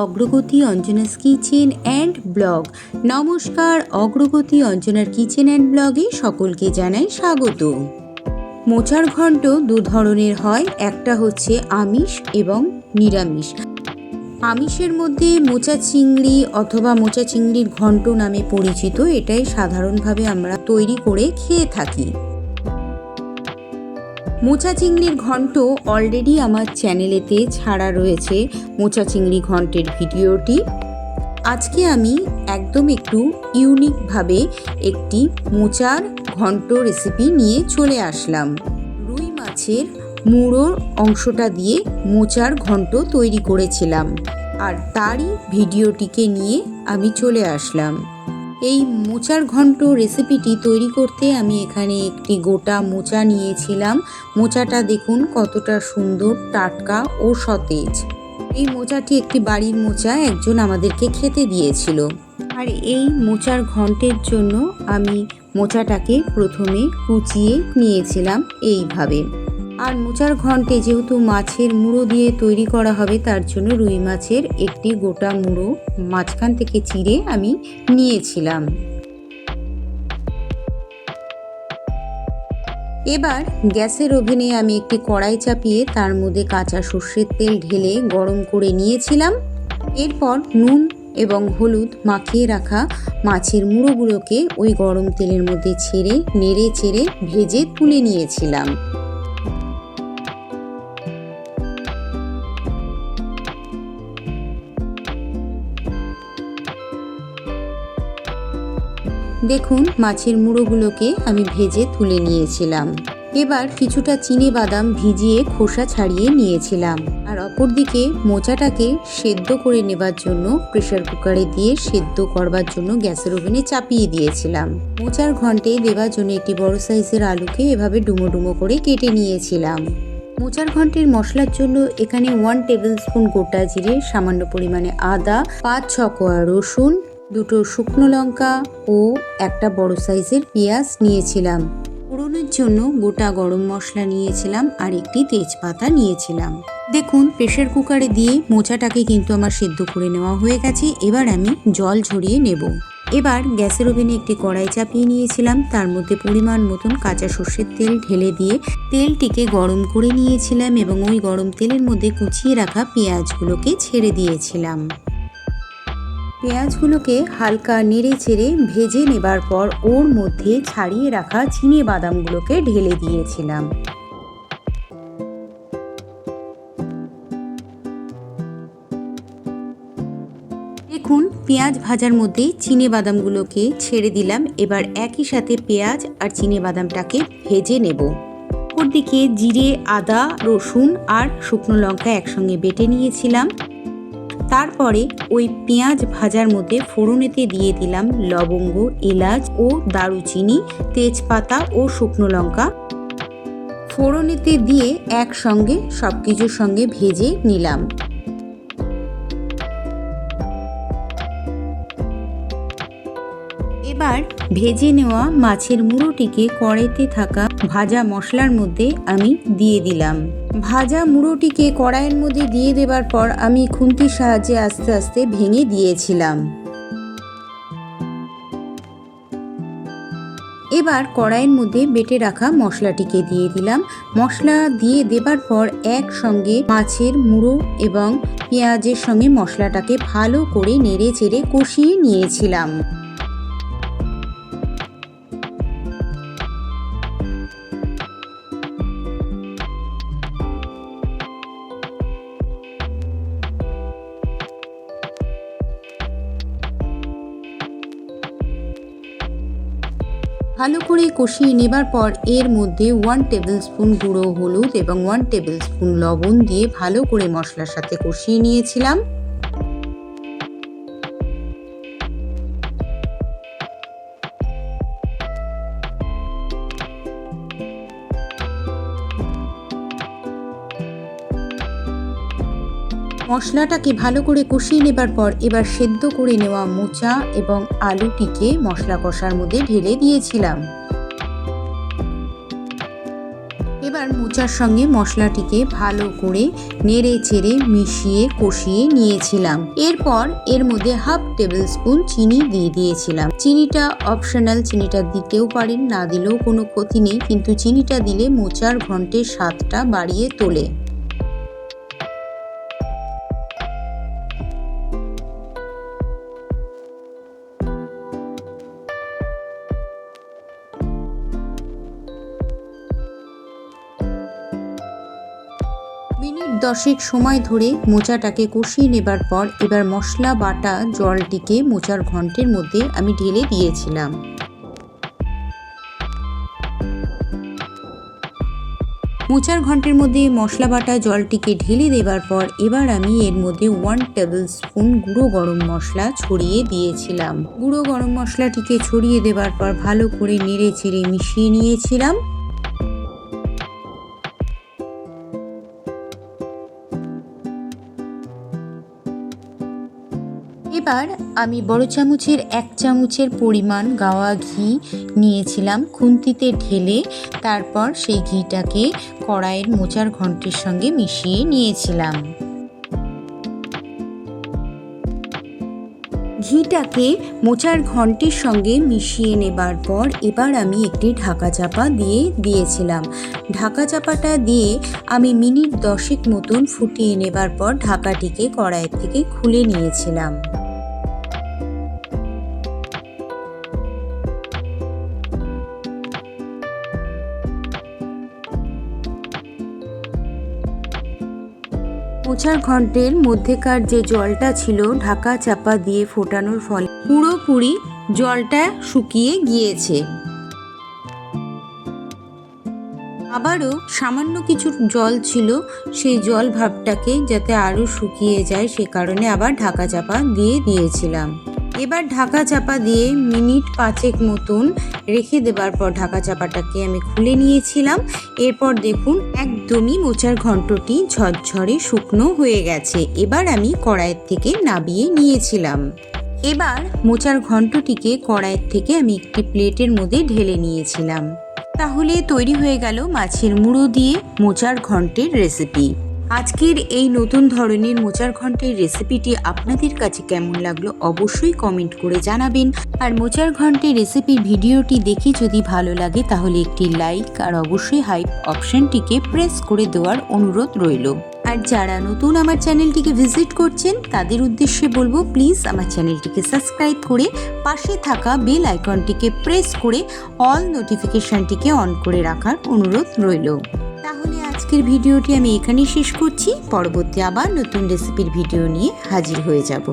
অগ্রগতি Anjana's kitchen and blog. নমস্কার, অগ্রগতি অঞ্জনার কিচেন অ্যান্ড ব্লগে সকলকে জানাই স্বাগত। মোচার ঘন্ট দু ধরনের হয়, একটা হচ্ছে আমিষ এবং নিরামিষ। আমিষের মধ্যে মোচা চিংড়ি অথবা মোচা চিংড়ির ঘন্ট নামে পরিচিত, এটাই সাধারণভাবে আমরা তৈরি করে খেয়ে থাকি। মোচা চিংড়ির ঘন্ট অলরেডি আমার চ্যানেলেতে ছাড়া রয়েছে মোচা চিংড়ি ঘন্টের ভিডিওটি। আজকে আমি একদম একটু ইউনিকভাবে একটি মোচার ঘন্ট রেসিপি নিয়ে চলে আসলাম। রুই মাছের মুড়োর অংশটা দিয়ে মোচার ঘন্ট তৈরি করেছিলাম, আর তারই ভিডিওটিকে নিয়ে আমি চলে আসলাম। এই মোচার ঘন্ট রেসিপিটি তৈরি করতে আমি এখানে একটি গোটা মোচা নিয়েছিলাম। মোচাটা দেখুন কতটা সুন্দর, টাটকা ও সতেজ। এই মোচাটি একটি বাড়ির মোচা, একজন আমাদেরকে খেতে দিয়েছিল। আর এই মোচার ঘন্টের জন্য আমি মোচাটাকে প্রথমে কুচিয়ে নিয়েছিলাম এইভাবে। আর মোচার ঘন্টে যেহেতু মাছের মুড়ো দিয়ে তৈরি করা হবে, তার জন্য রুই মাছের একটি গোটা মুড়ো মাঝখান থেকে চিড়ে আমি নিয়েছিলাম। এবার গ্যাসের ওভেনে আমি একটি কড়াই চাপিয়ে তার মধ্যে কাঁচা সর্ষের তেল ঢেলে গরম করে নিয়েছিলাম। এরপর নুন এবং হলুদ মাখিয়ে রাখা মাছের মুড়োগুলোকে ওই গরম তেলের মধ্যে ছেড়ে নেড়ে চেড়ে ভেজে তুলে নিয়েছিলাম। দেখুন মাছের মুড়োগুলোকে আমি ভেজে তুলে নিয়েছিলাম। এবার কিছুটা চিনে বাদাম ভিজিয়ে খোসা ছাড়িয়ে নিয়েছিলাম। আর অপরদিকে মোচাটাকে সেদ্ধ করে নেবার জন্য প্রেসার কুকারে দিয়ে সেদ্ধ করবার জন্য গ্যাসের ওভেনে চাপিয়ে দিয়েছিলাম। মোচার ঘন্টে দেবার জন্য একটি বড় সাইজের আলুকে এভাবে ডুমো ডুমো করে কেটে নিয়েছিলাম। মোচার ঘন্টের মশলার জন্য এখানে 1 টেবিল স্পুন গোটা জিরে, সামান্য পরিমাণে আদা, 5-6 কোয়া রসুন, 2টো শুকনো লঙ্কা ও একটা বড় সাইজের পেঁয়াজ নিয়েছিলাম। ফোড়নের জন্য গোটা গরম মশলা নিয়েছিলাম আর একটি তেজপাতা নিয়েছিলাম। দেখুন প্রেসার কুকারে দিয়ে মোচাটাকে কিন্তু আমার সেদ্ধ করে নেওয়া হয়ে গেছে। এবার আমি জল ঝরিয়ে নেব। এবার গ্যাসের ওভেনে একটি কড়াই চাপিয়ে নিয়েছিলাম, তার মধ্যে পরিমাণ মতন কাঁচা সর্ষের তেল ঢেলে দিয়ে তেলটিকে গরম করে নিয়েছিলাম এবং ওই গরম তেলের মধ্যে কুচিয়ে রাখা পেঁয়াজগুলোকে ছেড়ে দিয়েছিলাম। পেঁয়াজগুলোকে হালকা নেড়ে চেড়ে ভেজে নেবার পর ওর মধ্যে ছাড়িয়ে রাখা চিনে বাদামগুলোকে ঢেলে দিয়েছিলাম। দেখুন পেঁয়াজ ভাজার মধ্যে চিনে বাদামগুলোকে ছেড়ে দিলাম। এবার একই সাথে পেঁয়াজ আর চিনে বাদামটাকে ভেজে নেব। ওদিকে জিরে, আদা, রসুন আর শুকনো লঙ্কা একসঙ্গে বেটে নিয়েছিলাম। তারপরে ওই পেঁয়াজ ভাজার মধ্যে ফোড়নেতে দিয়ে দিলাম লবঙ্গ, এলাচ ও দারুচিনি, তেজপাতা ও শুকনো লঙ্কা। ফোড়নেতে দিয়ে একসঙ্গে সব কিছুর সঙ্গে ভেজে নিলাম। এবার ভেজে নেওয়া মাছের মুড়োটিকে কড়াইতে থাকা ভাজা মশলার মধ্যে আমি দিয়ে দিলাম। ভাজা মুড়োটিকে কড়াইয়ের মধ্যে দিয়ে দেবার পর আমি খুন্তির সাহায্যে আস্তে আস্তে ভেঙে দিয়েছিলাম। এবার কড়াইয়ের মধ্যে বেটে রাখা মশলাটিকে দিয়ে দিলাম। মশলা দিয়ে দেবার পর একসঙ্গে মাছের মুড়ো এবং পেঁয়াজের সঙ্গে মশলাটাকে ভালো করে নেড়ে চেড়ে কষিয়ে নিয়েছিলাম। ভালো করে কষিয়ে নেবার পর এর মধ্যে 1 টেবিল স্পুন গুঁড়ো হলুদ এবং 1 টেবিল স্পুন লবণ দিয়ে ভালো করে মশলার সাথে কষিয়ে নিয়েছিলাম। মশলাটাকে ভালো করে কষিয়ে নেবার পর এবার সেদ্ধ করে নেওয়া মোচা এবং আলুটিকে মশলা কষার মধ্যে ঢেলে দিয়েছিলাম। এবার মোচার সঙ্গে মশলাটিকে ভালো করে নেড়ে চেড়ে মিশিয়ে কষিয়ে নিয়েছিলাম। এরপর এর মধ্যে 1/2 টেবিল স্পুন চিনি দিয়ে দিয়েছিলাম। চিনিটা অপশনাল, চিনিটা দিতেও পারেন, না দিলেও কোনো ক্ষতি নেই, কিন্তু চিনিটা দিলে মোচার ঘন্টের স্বাদটা বাড়িয়ে তোলে। মিনিট 10 সময় ধরে মোচাটাকে কষিয়ে নেবার পর এবার মশলা বাটা জলটিকে মোচার ঘন্টের মধ্যে আমি ঢেলে দিয়েছিলাম। মোচার ঘন্টের মধ্যে মশলা বাটা জলটিকে ঢেলে দেবার পর এবার আমি এর মধ্যে 1 টেবিল স্পুন গুঁড়ো গরম মশলা ছড়িয়ে দিয়েছিলাম। গুঁড়ো গরম মশলাটিকে ছড়িয়ে দেবার পর ভালো করে নেড়ে চেড়ে মিশিয়ে নিয়েছিলাম। এবার আমি বড় চামচের 1 চামচের পরিমাণ গাওয়া ঘি নিয়েছিলাম, খুন্তিতে ঢেলে তারপর সেই ঘিটাকে কড়াইয়ের মোচার ঘন্টের সঙ্গে মিশিয়ে নিয়েছিলাম। ঘিটাকে মোচার ঘন্টের সঙ্গে মিশিয়ে নেবার পর এবার আমি একটি ঢাকা চাপা দিয়েছিলাম। ঢাকা চাপাটা দিয়ে আমি মিনিট 10 মতন ফুটিয়ে নেবার পর ঢাকাটিকে কড়াই থেকে খুলে নিয়েছিলাম। মোচার ঘন্টের মধ্যেকার যে জলটা ছিল ঢাকা চাপা দিয়ে ফোটানোর ফলে পুরোপুরি জলটা শুকিয়ে গিয়েছে। আবারও সামান্য কিছু জল ছিল, সেই জল ভাবটাকে যাতে আরও শুকিয়ে যায় সে কারণে আবার ঢাকা চাপা দিয়েছিলাম। এবার ঢাকা চাপা দিয়ে মিনিট 5 মতন রেখে দেবার পর ঢাকা চাপাটাকে আমি খুলে নিয়েছিলাম। এরপর দেখুন একদমই মোচার ঘন্টটি ঝরঝরে শুকনো হয়ে গেছে। এবার আমি কড়াইয়ের থেকে নামিয়ে নিয়েছিলাম। এবার মোচার ঘন্টটিকে কড়াইয়ের থেকে আমি একটি প্লেটের মধ্যে ঢেলে নিয়েছিলাম। তাহলে তৈরি হয়ে গেল মাছের মুড়ো দিয়ে মোচার ঘন্টের রেসিপি। আজকের এই নতুন ধরনের মোচার ঘন্টের রেসিপিটি আপনাদের কাছে কেমন লাগলো অবশ্যই কমেন্ট করে জানাবেন। আর মোচার ঘন্টের রেসিপির ভিডিওটি দেখে যদি ভালো লাগে তাহলে একটি লাইক আর অবশ্যই হাইপ অপশনটিকে প্রেস করে দেওয়ার অনুরোধ রইল। আর যারা নতুন আমার চ্যানেলটিকে ভিজিট করছেন তাদের উদ্দেশ্যে বলবো প্লিজ আমার চ্যানেলটিকে সাবস্ক্রাইব করে পাশে থাকা বেল আইকনটিকে প্রেস করে অল নোটিফিকেশনটিকে অন করে রাখার অনুরোধ রইল। তাহলে আজকের ভিডিওটি আমি এখানেই শেষ করছি। পরবর্তী আবার নতুন রেসিপির ভিডিও নিয়ে হাজির হয়ে যাব।